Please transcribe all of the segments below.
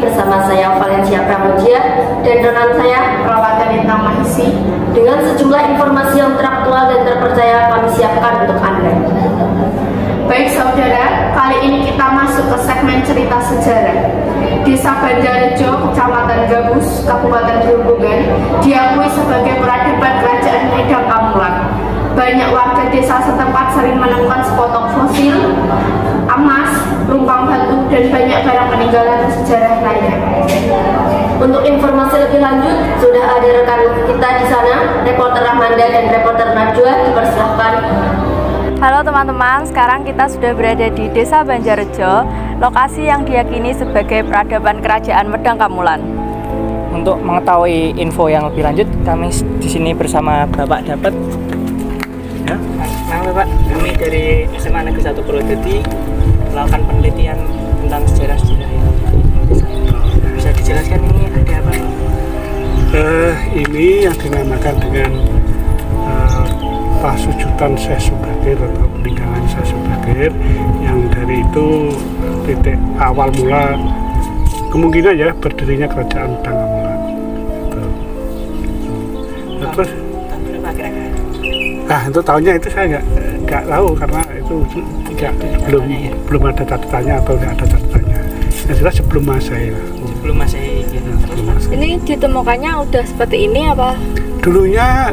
bersama saya Valencia Pramudia dan rekan saya Perawatan Intang Mahisi. dengan sejumlah informasi yang teraktual dan terpercaya kami siapkan untuk Anda. Baik saudara, kali ini kita masuk ke segmen cerita sejarah. Desa Banjarrejo, Kecamatan Gabus, Kabupaten Grobogan, diakui sebagai peradaban kerajaan Medang Kamulan. Banyak warga desa setempat sering menemukan sepotong fosil, emas, lumpang batu, dan banyak barang peninggalan sejarah lainnya. Untuk informasi lebih lanjut, sudah ada rekan kita di sana, reporter Rahmanda dan reporter Najwa, dipersilahkan. Halo teman-teman, sekarang kita sudah berada di Desa Banjarrejo, lokasi yang diyakini sebagai peradaban kerajaan Medang Kamulan. Untuk mengetahui info yang lebih lanjut, kami di sini bersama Bapak Dapat. Ya, nama Bapak, kami dari SMA Negeri 1 Purwodadi melakukan penelitian tentang sejarah-sejarah ini. Bisa dijelaskan ini ada apa? Ini yang dinamakan dengan pasujutan Syekh Subakir atau peninggalan Syekh Subakir, yang dari itu titik awal mula kemungkinan ya berdirinya kerajaan Medang Kamulan. Terus, untuk tahunnya itu saya nggak tahu karena itu belum ada catatannya atau nggak ada catatannya. Yang jelas sebelum Masehi. Sebelum Masehi. Gitu. Ini ditemukannya udah seperti ini apa? Dulunya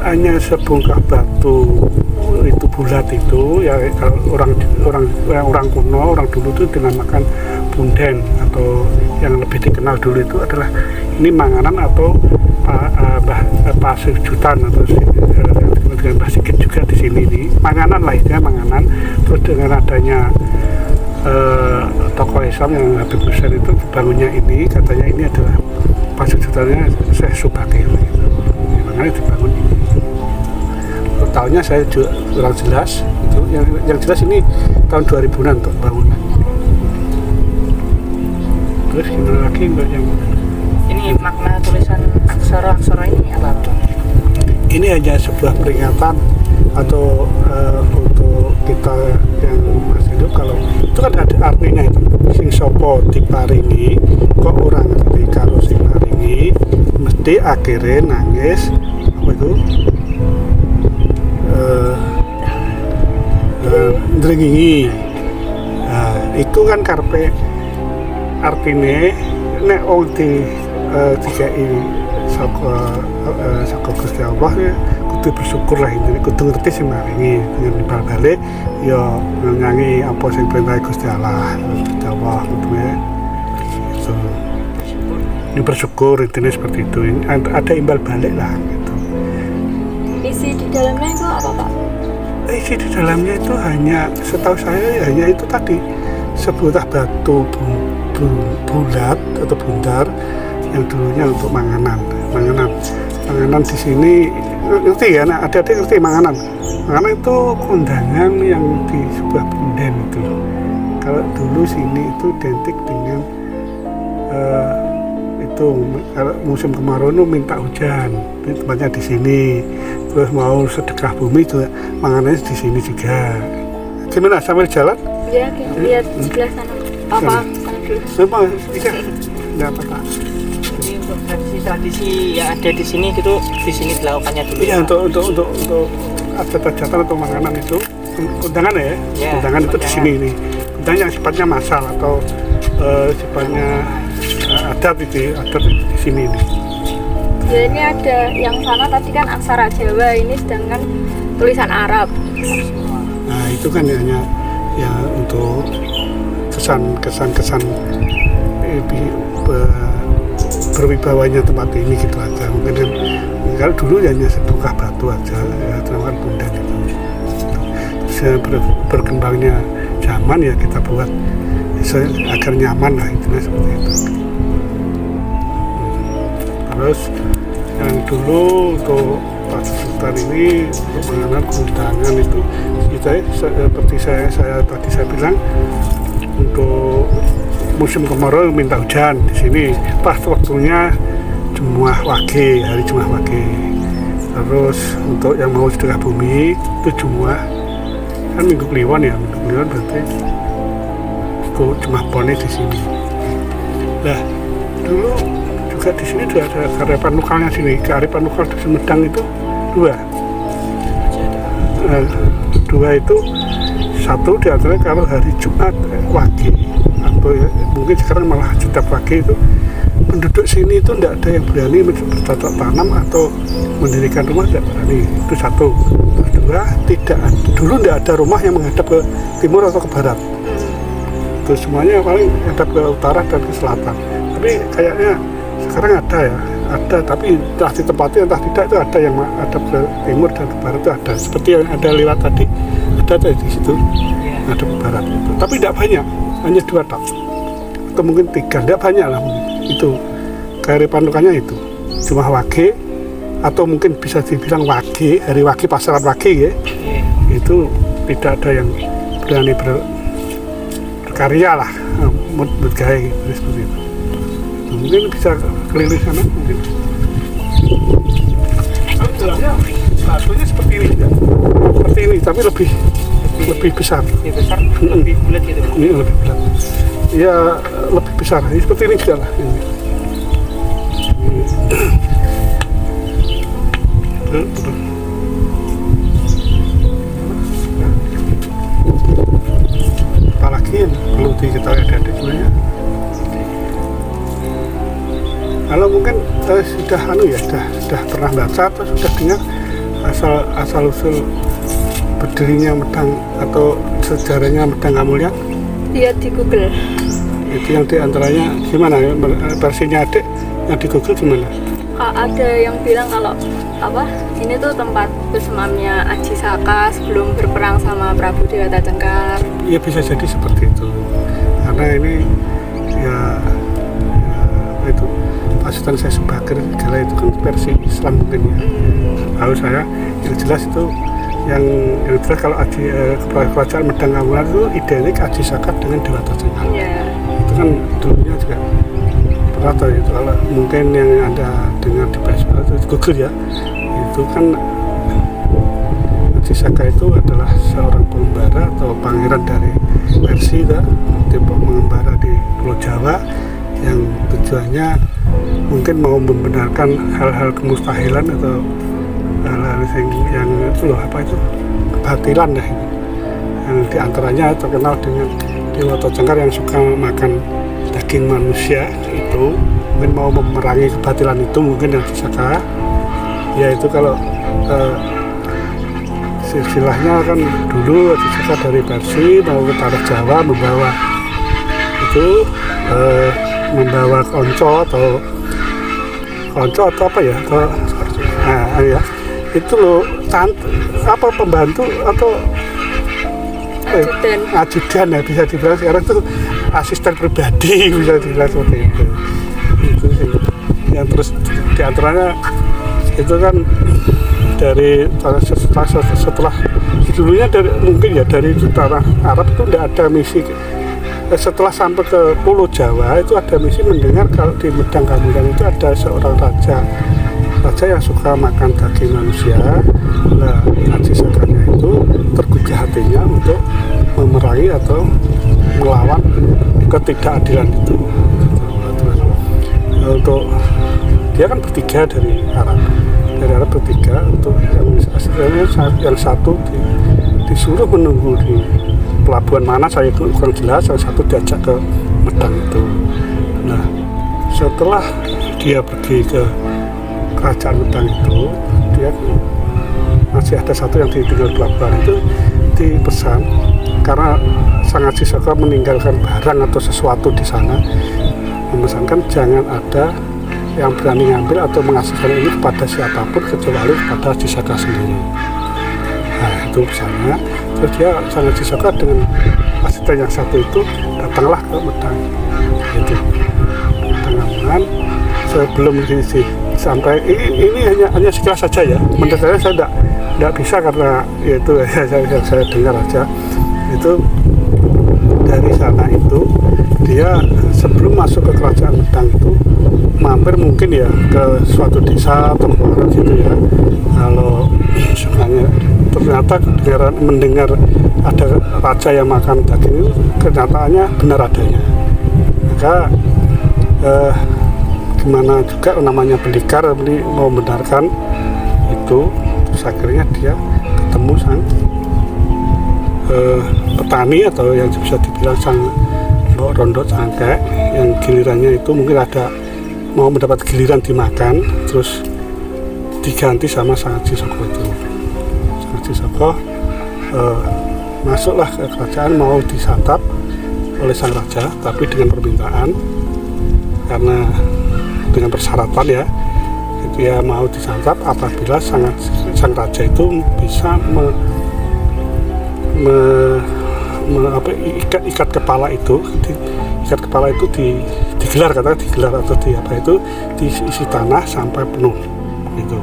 hanya sebongkah batu itu bulat itu ya, kalau orang kuno, orang dulu itu dinamakan punden, atau yang lebih dikenal dulu itu adalah ini manganan atau pasujutan atau dengan Mbah Sigit juga di sini ini manganan lah, ya manganan. Terus dengan adanya tokoh Islam yang Habib Hussein itu dibangunnya ini, katanya ini adalah pasujutannya Syekh Subakir gitu. Makanya dibangun ini. Tahunnya saya juga kurang jelas itu, yang jelas ini tahun 2000-an untuk bangunan. Terus gimana lagi Mbak yang Ini makna tulisan aksara-aksara ini apa? ini hanya sebuah peringatan atau untuk kita yang masih hidup, kalau itu kan ada artinya itu sing sopo diparingi kok orang ngerti karo sing paringi mesti akhirnya nangis apa itu ndrengingi. Nah, itu kan karpe artine nek wong dikai saka Gusti Allah ya kudu bersyukur lah, intine kudu ngerti sing maringi, dengan bal-bale ya nyanyi apa sing perintah Gusti Allah. Gusti Allah kudu itu ini bersyukur, intinya seperti itu. Ada imbal balik lah gitu. Isi di dalamnya itu apa Pak? Isi di dalamnya itu hanya, setahu saya hanya itu tadi, sebuah batu bulat atau bundar yang dulunya untuk manganan di sini. Ngerti ya, nah, adik-adik ngerti manganan itu kondangan yang di sebuah punden itu. Kalau dulu sini itu identik dengan itu kalau musim kemarau itu minta hujan, ini tempatnya di sini. Terus mau sedekah bumi juga manganannya di sini juga. Gimana sambil jalan? Ya, lihat sebelah sana. Apa? Sama bisa nggak apa-apa. Jadi untuk tradisi yang ada di sini gitu, di sini dilakukannya dulu. Iya, untuk adat-adatan atau makanan itu undangan ya, undangan itu di sini nih. Undangan yang sifatnya massal atau sifatnya adat itu, adat di sini nih. Ya, ini ada yang sana tadi kan aksara Jawa, ini sedangkan tulisan Arab. Nah itu kan hanya ya untuk kesan berwibawanya tempat ini gitu aja. Mungkin kan, kalau dulu hanya sebongkah batu aja ya, terus punden itu. Berkembangnya zaman ya kita buat agar nyaman lah, intinya seperti itu. Terus yang dulu untuk pasujutan ini untuk mengenal keundangan itu kita seperti saya tadi saya bilang, untuk musim kemarau minta hujan di sini pas waktunya Jumuah Wage, hari Jumuah Wage. Terus untuk yang mau sedekah bumi itu Jumuah kan Minggu Kliwon ya, Minggu Kliwon berarti itu Jumuah Pone di sini. Nah, dulu juga di sini juga ada kearifan lokalnya sini. Kearifan lokal di Sumedang itu dua. Dua itu, satu di antaranya kalau hari Jumat Wage, atau ya, mungkin sekarang malah Jumat Wage itu penduduk sini itu tidak ada yang berani bercocok tanam atau mendirikan rumah, tidak berani. Itu satu. Terus dua, dulu tidak ada rumah yang menghadap ke timur atau ke barat. Terus semuanya paling menghadap ke utara dan ke selatan. Tapi kayaknya sekarang ada, tapi entah ditempati entah tidak, itu ada yang menghadap ke timur dan ke barat, itu ada. Seperti yang ada lewat tadi, ada di situ, ada ke barat itu. Tapi tidak banyak, hanya 2 tak. Atau mungkin 3, tidak banyak lah. Itu kearifan lokalnya itu cuma Wage, atau mungkin bisa dibilang Wage, hari Wage, pasaran Wage ya. Itu tidak ada yang berani berkarya lah, bergaya gitu, seperti itu. Mungkin bisa keliling sana mungkin. Dalamnya batunya seperti ini ya. Seperti ini, tapi lebih besar. Lebih besar, lebih bulat gitu. Ini lebih bulat. Ya lebih besar. Ini seperti ini juga lah. Ini. Apalagi yang perlu diketahui adik-adik sebenarnya. Kalau mungkin sudah pernah baca atau sudah dengar asal usul berdirinya Medang atau sejarahnya Medang Kamulyan? Lihat di Google. Itu yang diantaranya gimana ya, versinya adik yang di Google gimana? Ada yang bilang kalau ini tuh tempat bersemamnya Aji Saka sebelum berperang sama Prabu Dewata Cengkar. Iya, bisa jadi seperti itu, karena ini ya itu pasukan saya Subagir segala itu kan versi Islam mungkin ya. Tahu saya yang jelas itu yang jelas kalau kerajaan Medang Kamulyan itu identik Aji Saka dengan Dewata Cengkar. Itu kan dulunya juga pernah tahu itu. Kalau mungkin yang Anda dengar di Google ya, itu kan Aji Saka itu adalah seorang pengembara atau pangeran dari Persia, tipe mengembara di Pulau Jawa yang tujuannya mungkin mau membenarkan hal-hal kemustahilan atau hal-hal yang itu loh, kebatilan dah ini. Yang diantaranya terkenal dengan Dewata Cengkar yang suka makan daging manusia, itu mungkin mau memerangi kebatilan itu mungkin yang disaka. Ya itu kalau silsilahnya kan dulu disaka dari Persia mau ke tanah Jawa membawa konco atau apa ya, ya itu loh, pembantu atau ajudan ya, bisa dibilang sekarang itu asisten pribadi, bisa dibilang seperti itu sih. Yang terus diantaranya itu kan dari setelah dulunya dari tanah Arab itu tidak ada misi. Setelah sampai ke Pulau Jawa itu ada misi mendengar kalau di Medang Kamulyan itu ada seorang raja yang suka makan daging manusia. Nah, Aji Sakanya itu tergugah hatinya untuk memerangi atau melawan ketidakadilan itu. Untuk dia kan bertiga dari Arab bertiga, untuk yang satu disuruh menunggu di pelabuhan mana saya itu kurang jelas, yang satu diajak ke Medang itu. Nah, setelah dia pergi ke kerajaan Medang itu, dia masih ada satu yang ditinggal pelabuhan itu dipesan, karena Sang Aji Saka meninggalkan barang atau sesuatu di sana, memesankan jangan ada yang berani ngambil atau mengasihkan ini kepada siapapun kecuali kepada Aji Saka sendiri. Nah, itu pesannya. Terus dia Sang Aji Saka dengan asisten yang satu itu datanglah ke Medang. Itu Medang sebelum sampai ini hanya sekilas saja ya. Menurut saya tidak bisa, karena itu saya dengar aja itu dari sana itu dia sebelum masuk ke kerajaan Medang itu mampir mungkin ya ke suatu desa atau kemana gitu ya. Kalau misalnya ternyata mendengar ada raja yang makan daging itu, kenyataannya benar adanya. Maka gimana juga namanya Pendekar mau membenarkan itu, terus akhirnya dia ketemu sang petani atau yang bisa dibilang sang mbok rondo cangkek, yang gilirannya itu mungkin ada mau mendapat giliran dimakan, terus diganti sama sang Cisoko itu. Sang Cisoko masuklah ke kerajaan, mau disantap oleh sang raja, tapi dengan permintaan, karena dengan persyaratan ya, dia mau disantap apabila sang raja itu bisa ikat kepala itu, digelar atau diisi tanah sampai penuh itu,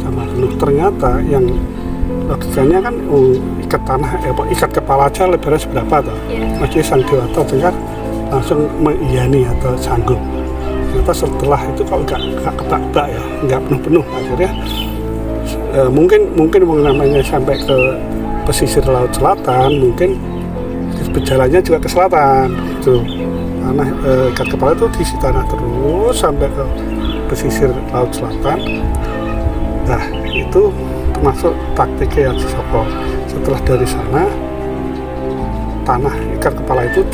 sama penuh. Ternyata yang logikanya kan ikat kepala aja lebarnya seberapa toh? Masih sang Dewata Cengkar langsung mengiyani atau sanggup. Ternyata setelah itu kalau nggak ketebak ya, nggak penuh-penuh, akhirnya mungkin namanya sampai ke pesisir laut selatan, mungkin berjalannya juga ke selatan itu, karena ikat kepala itu diisi tanah terus sampai ke pesisir laut selatan. Nah itu termasuk taktiknya Cisoko. Setelah dari sana, tanah ikat kepala itu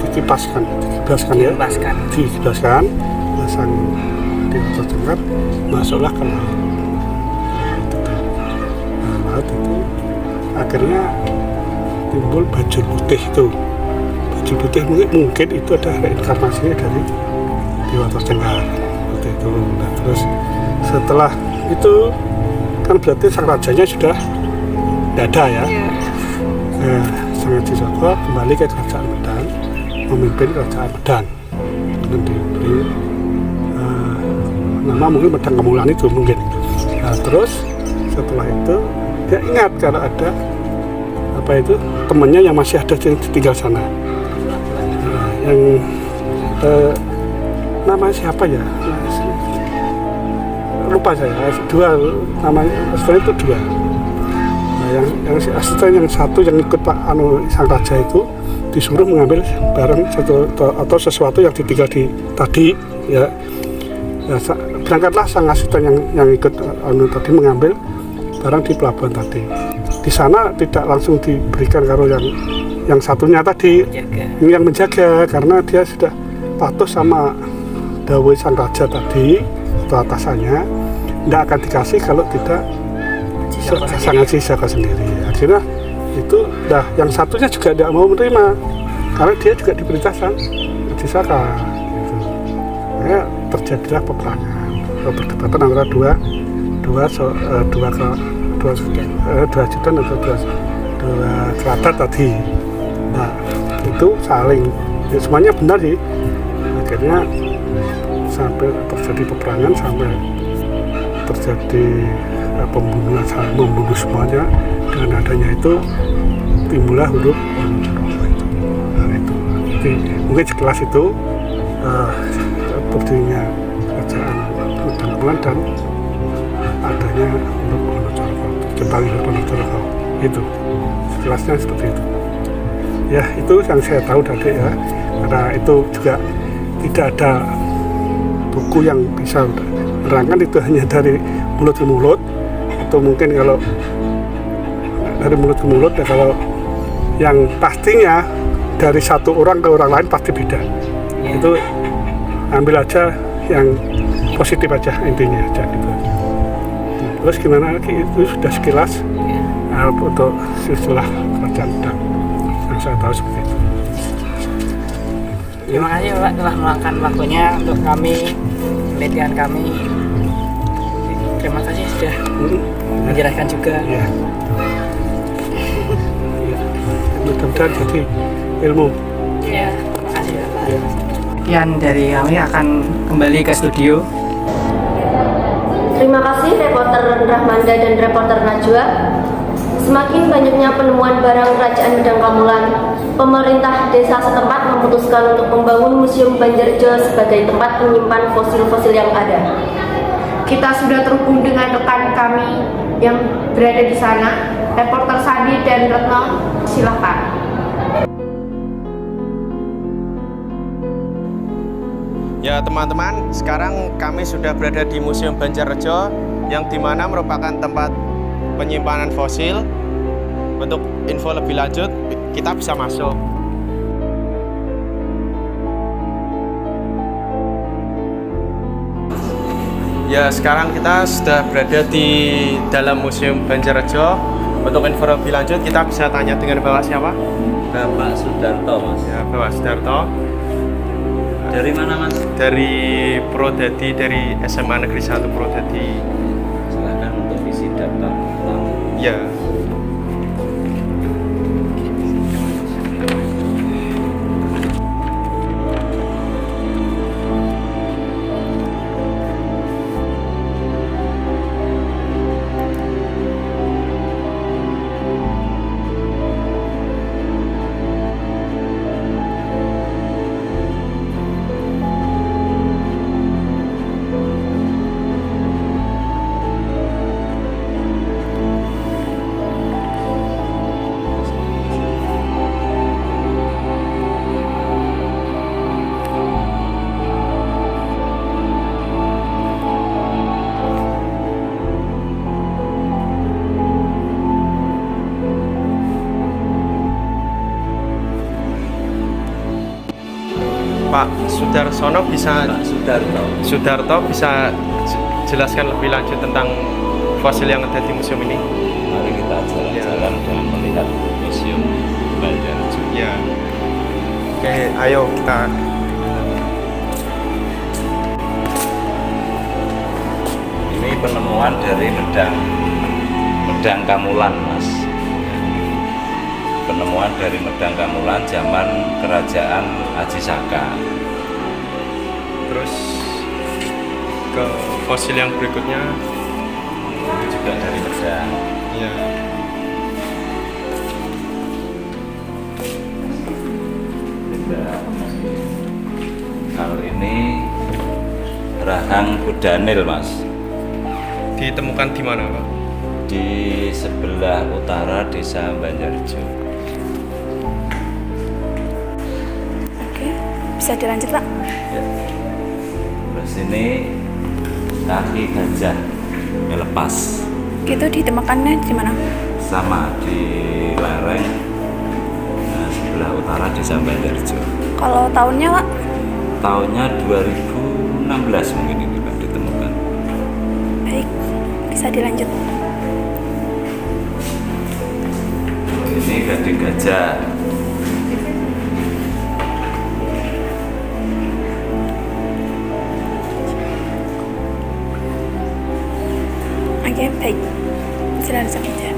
dikibaskan ya, dikibaskan. Sang Dewata Cengkar masuklah ke laut itu, akhirnya timbul bajul putih itu. Bajul putih mungkin itu ada reinkarnasinya dari Dewata Cengkar seperti itu. Nah, terus setelah itu kan berarti sang rajanya sudah tidak ada ya. Nah, sang Cisoko kembali ke kerajaan Medan, memimpin kerajaan Medan, dan diberi nama mungkin Medang Kemulan itu mungkin. Nah, terus setelah itu dia ingat kalau ada temannya yang masih ada yang tinggal sana. Nah, yang nama siapa ya? Lupa saya. Namanya asisten itu dua. Nah, yang asisten yang satu yang ikut sang raja itu disuruh mengambil barang atau sesuatu yang ditinggal tadi ya. Berangkatlah sang asisten yang ikut tadi mengambil barang di pelabuhan tadi. Di sana tidak langsung diberikan karo yang satunya tadi, yang menjaga, karena dia sudah patuh sama dawuh sang raja tadi atau atasannya, tidak akan dikasih kalau tidak sang Cisoko sendiri. Akhirnya itu yang satunya juga tidak mau menerima, karena dia juga diperintah sang Cisoko. Gitu. Ya, terjadilah peperangan, perdebatan antara dua ajudan atau dua kerabat tadi. Nah itu saling ya, semuanya benar sih. Akhirnya sampai terjadi peperangan, sampai terjadi pembunuhan, saling membunuh semuanya. Dengan adanya itu timbullah huruf nah, itu. Jadi mungkin sekelas itu berdirinya kerajaan Medang Kemulan dan adanya huruf Wonocoroko, kembali huruf Wonocoroko itu sekelasnya seperti itu ya. Itu yang saya tahu tadi ya, karena itu juga tidak ada buku yang bisa menerangkan, itu hanya dari mulut ke mulut, atau mungkin kalau dari mulut ke mulut ya, kalau yang pastinya dari satu orang ke orang lain pasti beda ya. Itu ambil aja yang positif aja intinya aja gitu. Terus gimana lagi, itu sudah sekilas untuk silsilah kerajaan Medang yang saya tahu seperti itu. Terima kasih Bapak telah meluangkan waktunya untuk kami, penelitian kami. Terima kasih sudah menjelaskan juga. Ya. Mudah-mudahan jadi ilmu. Ya, terima kasih Bapak. Sekian dari kami, akan kembali ke studio. Terima kasih reporter Rahmanda dan reporter Najwa. Semakin banyaknya penemuan barang kerajaan Medang Kemulan, pemerintah desa setempat memutuskan untuk membangun Museum Banjarjo sebagai tempat menyimpan fosil-fosil yang ada. Kita sudah terhubung dengan rekan kami yang berada di sana, reporter Sandi dan Retno, silakan. Ya teman-teman, sekarang kami sudah berada di Museum Banjarrejo yang dimana merupakan tempat penyimpanan fosil. Untuk info lebih lanjut, kita bisa masuk. Ya, sekarang kita sudah berada di dalam Museum Banjarrejo. Untuk info lebih lanjut, kita bisa tanya dengan Bapak siapa? Bapak Sudarto, Mas. Ya, Bapak Sudarto. Dari mana, Mas? Dari Prodadi, dari SMA Negeri 1 Prodadi. Silakan untuk isi daftar tamu. Ya. Pak Sudarsono bisa Pak Sudarto. bisa jelaskan lebih lanjut tentang fosil yang ada di museum ini? Mari kita jalan-jalan dan melihat Museum Banjarrejo. Ya. Oke, ayo kita. Ini penemuan dari Medang Kamulan, Mas. Penemuan dari Medang Kamulan zaman Kerajaan Aji Saka. Terus ke fosil yang berikutnya. Ini juga dari Medang. Ya. Kalau ini rahang kudanil, Mas. Ditemukan di mana, Pak? Di sebelah utara Desa Banjarrejo. Oke, bisa dilanjut Pak. Ya. Terus ini kaki gajah yang lepas, Itu ditemukannya di mana? sama di lereng sebelah utara Desa Banjarrejo. Kalau tahunnya Pak? Tahunnya 2016 mungkin ini Pak ditemukan. Baik, bisa dilanjut. Ini gading gajah. Oke, baik. Silakan saja.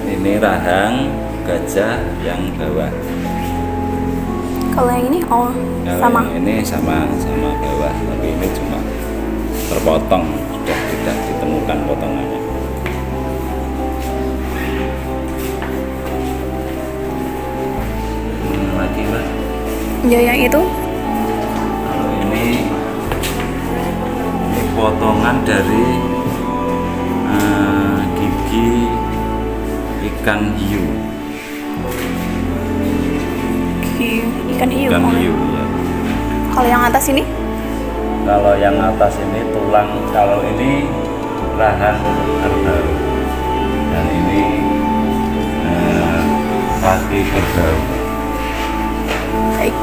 Ini rahang gajah yang bawah. Kalau yang ini, oh Kalau sama. yang ini sama bawah, tapi ini cuma terpotong, sudah tidak ditemukan potongannya. Lagi Pak. Ya yang itu, Kalau ini potongan dari gigi ikan hiu. ikan hiu. Ikan Oh. hiu ya. Kalau yang atas ini, Kalau yang atas ini tulang, kalau ini rahang kerbau, dan ini kaki kerbau. baik.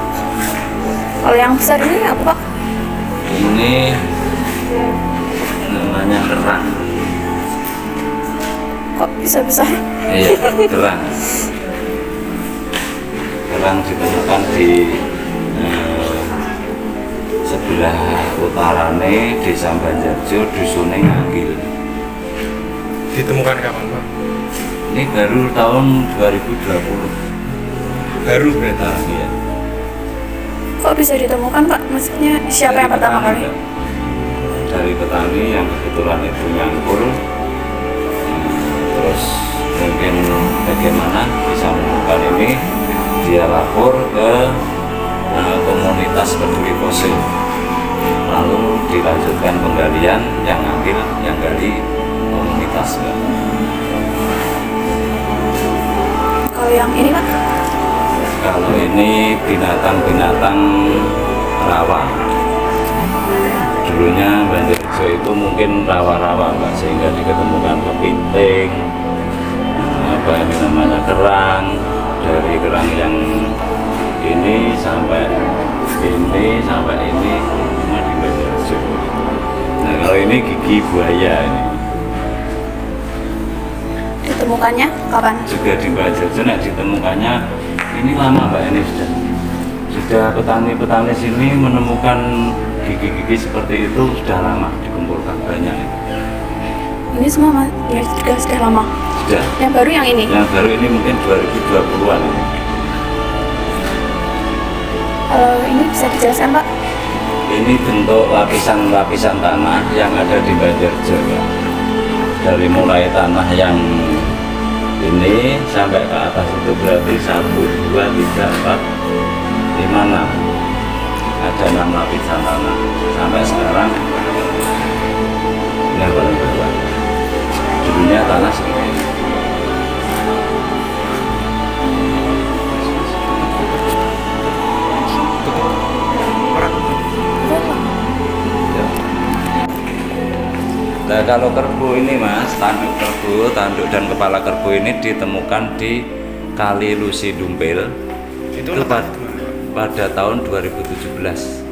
Kalau yang besar ini apa Pak? Ini namanya kerang. Kok bisa besar? Iya, kerang. Kerang ditemukan di sebelah utarane Desa Banjarrejo, Dusune Ngagil. Ditemukan kapan, Pak? Ini baru tahun 2020. Baru berarti. Iya. Kok bisa ditemukan Pak? Maksudnya siapa yang pertama petani, kali? Pak. Dari petani yang kebetulan itu nyangkul. Terus mungkin bagaimana bisa menemukan ini, dia lapor ke komunitas peduli fosil, lalu dilanjutkan penggalian, yang gali komunitas, Pak. Kalau yang ini Pak? Kalau ini binatang-binatang rawa. Dulunya Banjarjo itu mungkin rawa-rawa, Mbak, sehingga diketemukan kepiting, apa ini namanya, kerang. Dari kerang yang ini sampai ini semua di Banjarjo. Nah, kalau ini gigi buaya ini. Ditemukannya kapan? Juga di Banjarjo, nah ditemukannya ini lama, Mbak, ini sudah petani-petani sini menemukan gigi-gigi seperti itu sudah lama dikumpulkan banyak. Ini semua Mas, ya sudah lama. Sudah. Yang baru yang ini? Yang baru ini mungkin 2020-an. Kalau ini bisa dijelaskan Pak? Ini bentuk lapisan-lapisan tanah yang ada di Banjarjo, Pak. Dari mulai tanah yang ini sampai ke atas itu berarti 1, 2, 3, 4, 5, 6. Ada 6 lapisan tanah sampai sekarang. Ini yang paling bawah. Dulunya tanah seperti ini. Nah, kalau kerbau ini, Mas, tanduk kerbau, tanduk dan kepala kerbau ini ditemukan di Kali Lusi Dumpil. Itu pada tahun 2017.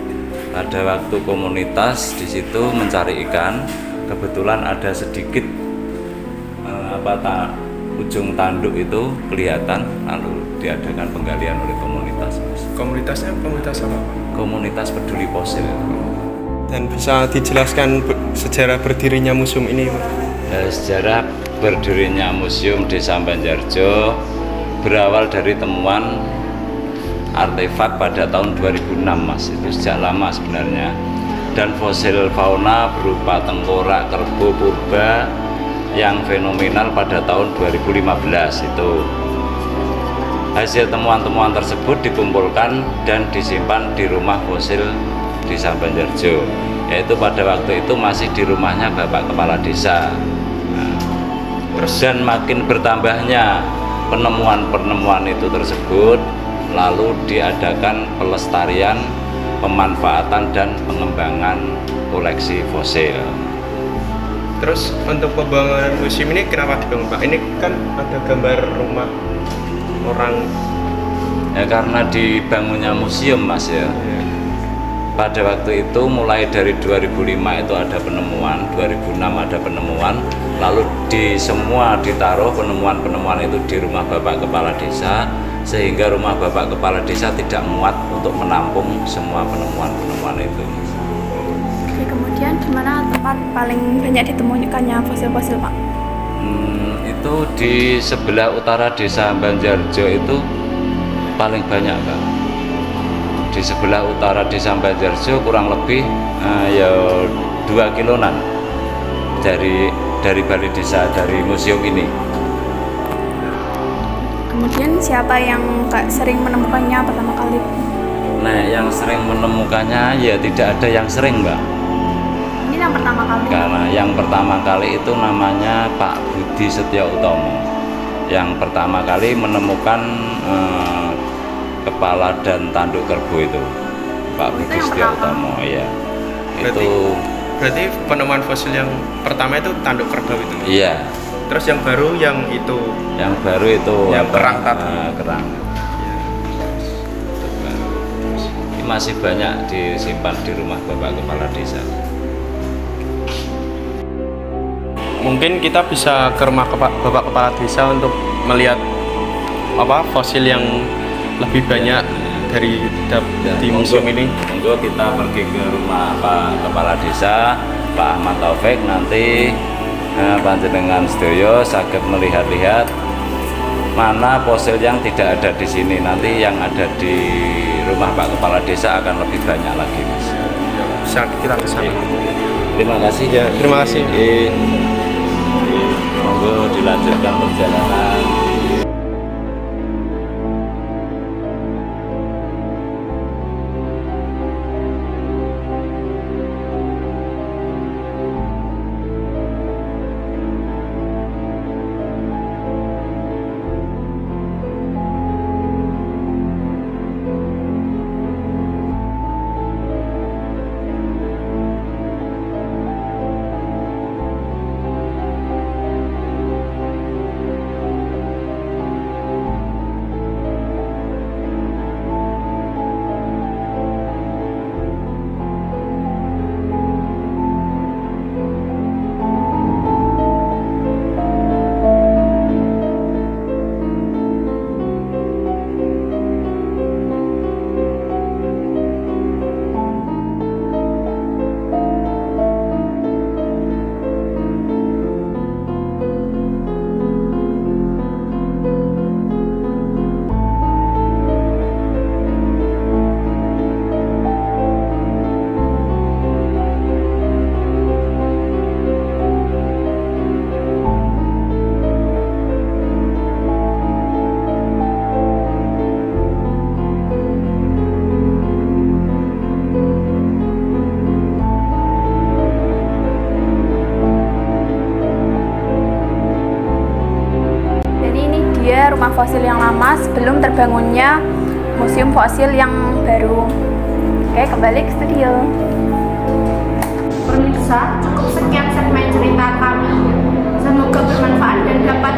Pada waktu komunitas di situ mencari ikan, kebetulan ada sedikit ujung tanduk itu kelihatan, lalu diadakan penggalian oleh komunitas, Mas. Komunitasnya komunitas apa? Komunitas peduli fosil. Dan bisa dijelaskan sejarah berdirinya museum ini, Pak? Sejarah berdirinya Museum Desa Banjarjo berawal dari temuan artefak pada tahun 2006, Mas. Itu sejak lama sebenarnya. Dan fosil fauna berupa tengkorak kerbau purba yang fenomenal pada tahun 2015 itu. Hasil temuan-temuan tersebut dikumpulkan dan disimpan di rumah fosil Desa Banjarjo, yaitu pada waktu itu masih di rumahnya Bapak Kepala Desa. Nah, dan makin bertambahnya penemuan-penemuan itu tersebut, lalu diadakan pelestarian, pemanfaatan dan pengembangan koleksi fosil. Terus untuk pembangunan museum ini kenapa dibangun, Pak? Ini kan ada gambar rumah orang. Ya karena dibangunnya museum, Mas, ya. Pada waktu itu mulai dari 2005 itu ada penemuan, 2006 ada penemuan, lalu di semua ditaruh penemuan-penemuan itu di rumah Bapak Kepala Desa, sehingga rumah Bapak Kepala Desa tidak muat untuk menampung semua penemuan-penemuan itu. Oke, kemudian di mana tempat paling banyak ditemukannya fosil-fosil, Pak? Itu di sebelah utara Desa Banjarjo itu paling banyak, Pak. Di sebelah utara Desa Banjarjo kurang lebih ya 2 kiloan dari balai desa, dari museum ini. Kemudian siapa yang sering menemukannya pertama kali? Nah, yang sering menemukannya ya tidak ada yang sering, Mbak. Ini yang pertama kali? Karena yang pertama kali itu namanya Pak Budi Setio Utomo. Yang pertama kali menemukan kepala dan tanduk kerbau itu Pak Budi Setio Utomo, ya. Berarti penemuan fosil yang pertama itu tanduk kerbau itu. Iya. Terus yang baru yang itu. Yang baru itu yang kerang tadi. Kerang. Ini masih banyak disimpan di rumah Bapak Kepala Desa. Mungkin kita bisa ke rumah Bapak Kepala Desa untuk melihat fosil yang lebih banyak di museum ini. Monggo kita pergi ke rumah Pak Kepala Desa, Pak Ahmad Taufik, nanti panjenengan sedaya saged melihat-lihat mana fosil yang tidak ada di sini. Nanti yang ada di rumah Pak Kepala Desa akan lebih banyak lagi, Mas. Bisa kita ke sana. Terima kasih. Ya, terima kasih. Monggo dilanjutkan perjalanan. nostalgia rumah fosil yang lama sebelum terbangunnya museum fosil yang baru. Oke, kembali ke studio. Pemirsa, cukup sekian segmen cerita kami. Semoga bermanfaat dan dapat